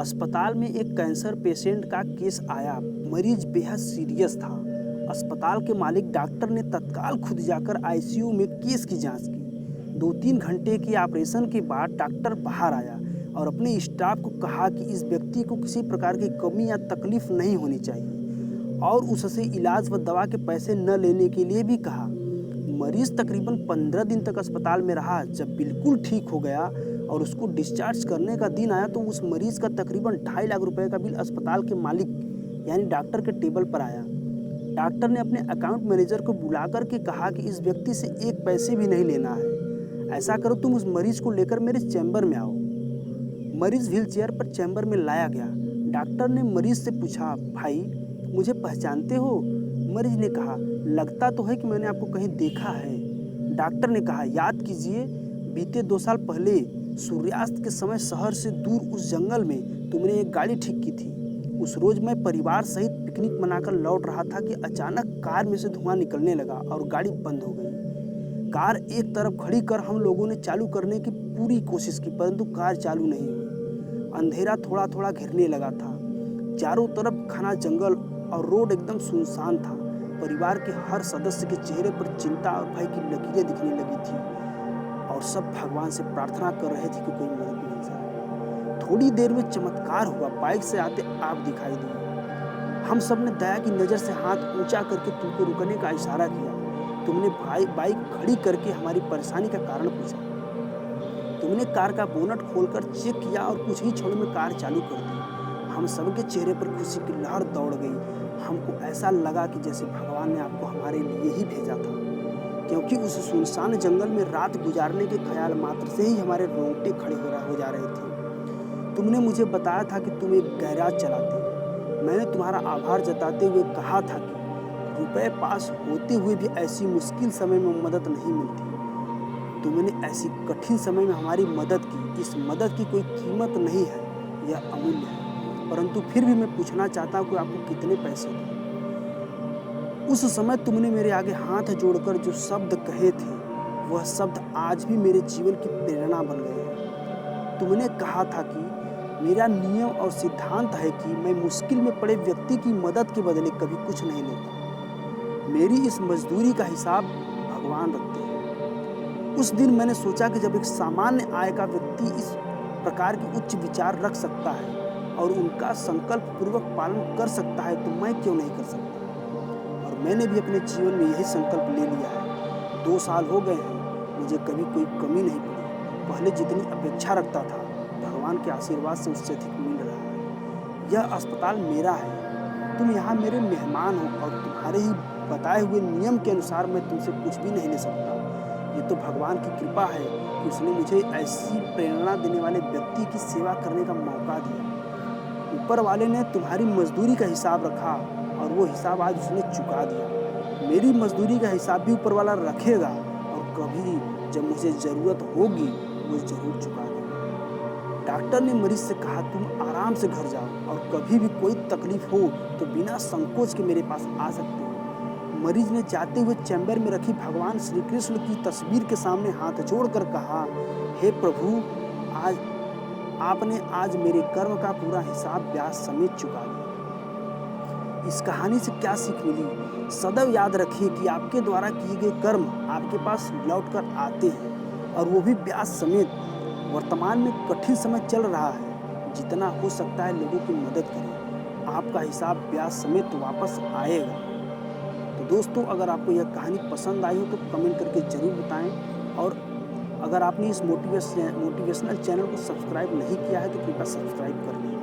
अस्पताल में एक कैंसर पेशेंट का केस आया। मरीज बेहद सीरियस था। अस्पताल के मालिक डॉक्टर ने तत्काल खुद जाकर आईसीयू में केस की जांच की। 2-3 घंटे के ऑपरेशन के बाद डॉक्टर बाहर आया और अपने स्टाफ को कहा कि इस व्यक्ति को किसी प्रकार की कमी या तकलीफ नहीं होनी चाहिए और उससे इलाज व दवा के पैसे न लेने के लिए भी कहा। मरीज तकरीबन 15 दिन तक अस्पताल में रहा। जब बिल्कुल ठीक हो गया और उसको डिस्चार्ज करने का दिन आया तो उस मरीज का तकरीबन 2.5 लाख रुपए का बिल अस्पताल के मालिक यानी डॉक्टर के टेबल पर आया। डॉक्टर ने अपने अकाउंट मैनेजर को बुलाकर के कहा कि इस व्यक्ति से एक पैसे भी नहीं लेना है। ऐसा करो, तुम उस मरीज को लेकर मेरे चैम्बर में आओ। मरीज व्हील चेयर पर चैम्बर में लाया गया। डॉक्टर ने मरीज से पूछा, भाई मुझे पहचानते हो? मरीज ने कहा, लगता तो है कि मैंने आपको कहीं देखा है। डॉक्टर ने कहा, याद कीजिए, बीते 2 साल पहले सूर्यास्त के समय शहर से दूर उस जंगल में तुमने एक गाड़ी ठीक की थी। उस रोज मैं परिवार सहित पिकनिक मनाकर लौट रहा था कि अचानक कार में से धुआं निकलने लगा और गाड़ी बंद हो गई। कार एक तरफ खड़ी कर हम लोगों ने चालू करने की पूरी कोशिश की, परंतु कार चालू नहीं हुई। अंधेरा थोड़ा थोड़ा घिरने लगा था। चारों तरफ घना जंगल और रोड एकदम सुनसान था। परिवार के हर सदस्य के चेहरे पर चिंता और भय की लकीरें दिखने लगी थी और सब भगवान से प्रार्थना कर रहे थे कि कोई मदद मिल जाए। थोड़ी देर में चमत्कार हुआ। बाइक से आते आप दिखाई दिए। हम सब ने दया की नज़र से हाथ ऊंचा करके तुमको रुकने का इशारा किया। तुमने बाइक खड़ी करके हमारी परेशानी का कारण पूछा। तुमने कार का बोनट खोलकर चेक किया और कुछ ही क्षणों में कार चालू कर दी। हम सबके चेहरे पर खुशी की लहर दौड़ गई। हमको ऐसा लगा कि जैसे भगवान ने आपको हमारे लिए ही भेजा था, क्योंकि उस सुनसान जंगल में रात गुजारने के ख्याल मात्र से ही हमारे रोंगटे खड़े हो जा रहे थे। तुमने मुझे बताया था कि तुम एक गैराज चलाते। मैंने तुम्हारा आभार जताते हुए कहा था कि रुपए पास होते हुए भी ऐसी मुश्किल समय में मदद नहीं मिलती। तुमने ऐसी कठिन समय में हमारी मदद की। इस मदद की कोई कीमत नहीं है, यह अमूल्य है। परंतु फिर भी मैं पूछना चाहता हूँ कि आपको कितने पैसे थे? उस समय तुमने मेरे आगे हाथ जोड़कर जो शब्द कहे थे, वह शब्द आज भी मेरे जीवन की प्रेरणा बन गए हैं। तुमने कहा था कि मेरा नियम और सिद्धांत है कि मैं मुश्किल में पड़े व्यक्ति की मदद के बदले कभी कुछ नहीं लेता। मेरी इस मजदूरी का हिसाब भगवान रखते हैं। उस दिन मैंने सोचा कि जब एक सामान्य आय का व्यक्ति इस प्रकार के उच्च विचार रख सकता है और उनका संकल्प पूर्वक पालन कर सकता है, तो मैं क्यों नहीं कर सकता? और मैंने भी अपने जीवन में यही संकल्प ले लिया है। 2 साल हो गए हैं, मुझे कभी कोई कमी नहीं पड़ी। पहले जितनी अपेक्षा रखता था, भगवान के आशीर्वाद से उससे अधिक मिल रहा है। यह अस्पताल मेरा है। तुम यहाँ मेरे मेहमान हो और तुम्हारे ही बताए हुए नियम के अनुसार मैं तुमसे कुछ भी नहीं ले सकता। ये तो भगवान की कृपा है कि उसने मुझे ऐसी प्रेरणा देने वाले व्यक्ति की सेवा करने का मौका दिया। ऊपर वाले ने तुम्हारी मजदूरी का हिसाब रखा और वो हिसाब आज उसने चुका दिया। मेरी मजदूरी का हिसाब भी ऊपर वाला रखेगा और कभी जब मुझे ज़रूरत होगी वो ज़रूर चुका देगा। डॉक्टर ने मरीज से कहा, तुम आराम से घर जाओ और कभी भी कोई तकलीफ हो तो बिना संकोच के मेरे पास आ सकते हो। मरीज ने जाते हुए चैम्बर में रखी भगवान श्री कृष्ण की तस्वीर के सामने हाथ जोड़कर कहा, हे प्रभु, आपने आज मेरे कर्म का पूरा हिसाब ब्याज समेत चुका दिया। इस कहानी से क्या सीख मिली? सदैव याद रखिए कि आपके द्वारा किए गए कर्म आपके पास लौट कर आते हैं और वो भी ब्याज समेत। वर्तमान में कठिन समय चल रहा है, जितना हो सकता है लोगों की मदद करें। आपका हिसाब ब्याज समेत वापस आएगा। तो दोस्तों, अगर आपको यह कहानी पसंद आई हो तो कमेंट करके ज़रूर बताएं और अगर आपने इस मोटिवेशनल चैनल को सब्सक्राइब नहीं किया है तो कृपया सब्सक्राइब कर लें।